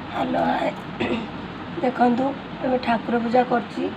Hello hi देखु ए ठाकुर पूजा करची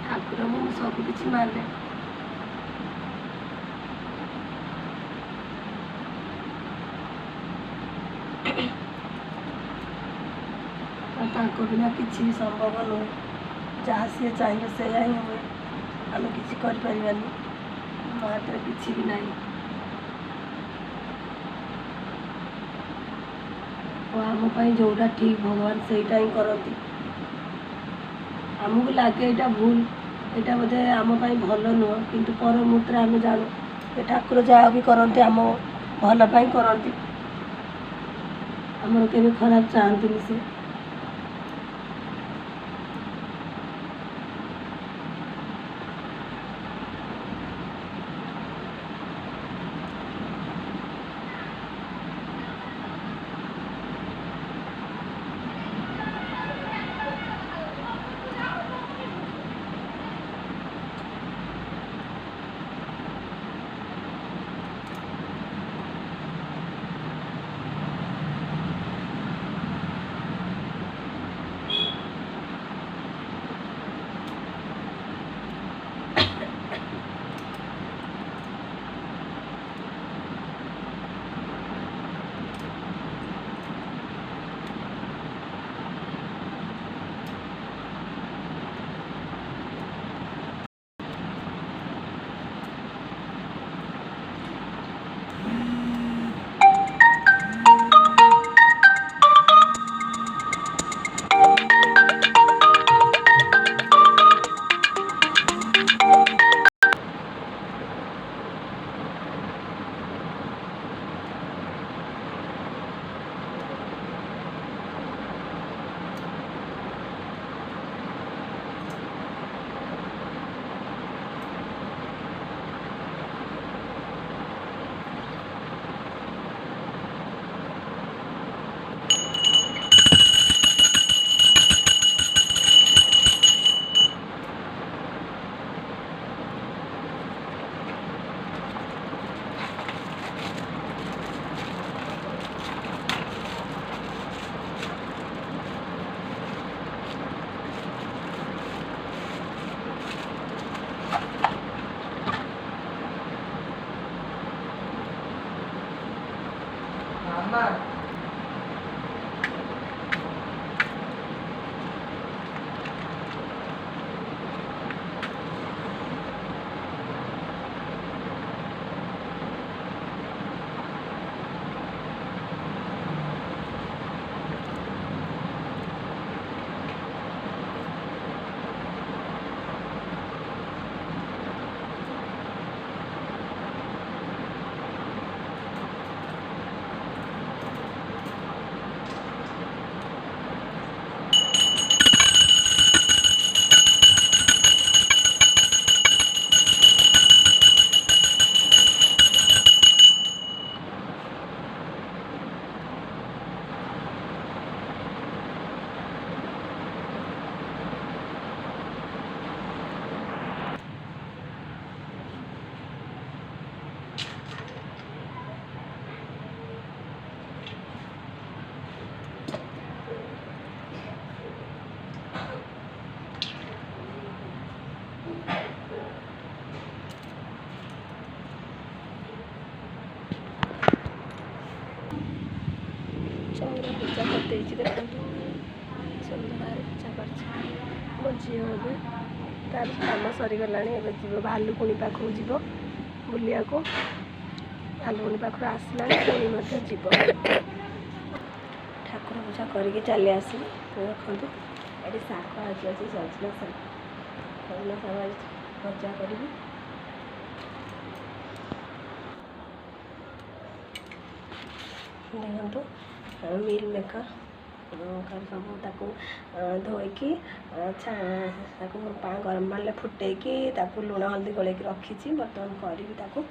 ठाकुर मु सब किसी माने बिना किसी भी संभव नुहे जहाँ सी चाहिए से ही हुए आम कि हाथ में किसी भी नहीं आमपाई जोटा ठीक भगवान से ही करती आमको लगे यहाँ भूल यहाँ बोधे आमपाई भल नुह कि पर मुहूर्त आम जानू ये ठाकुर जहाँ भी करते आम भलपाई करती आमर के खराब चाहती से ଚଉରା ପୂଜା କରିଦେଇଛି ଦେଖନ୍ତୁ ସୁନ୍ଦର ପୂଜା କରିଛି। ମୋ ଝିଅ ଏବେ ତାର କାମ ସରିଗଲାଣି, ଏବେ ଯିବ ଭାଲୁକୁଣି ପାଖକୁ ଯିବ ବୁଲିବାକୁ। ଭାଲୁକୁଣି ପାଖରୁ ଆସିଲାଣି ପୁଣି ମଧ୍ୟ ଯିବ। ଠାକୁର ପୂଜା କରିକି ଚାଲି ଆସିବି। ଦେଖନ୍ତୁ ଏଠି ଶାଗ ଆଜି ଅଛି ସଜନା ଶାଗ, ସଜନା ଶାଗ ଆଜି ଭଜା କରିବି। ଦେଖନ୍ତୁ ମିଲ୍ ମେକର୍ ସବୁ ତାକୁ ଧୋଇକି ତାକୁ ଗରମ ପାଣିରେ ଫୁଟେଇକି ତାକୁ ଲୁଣ ହଳଦୀ ଗୋଳେଇକି ରଖିଛି। ବର୍ତ୍ତମାନ କରିବି ତାକୁ।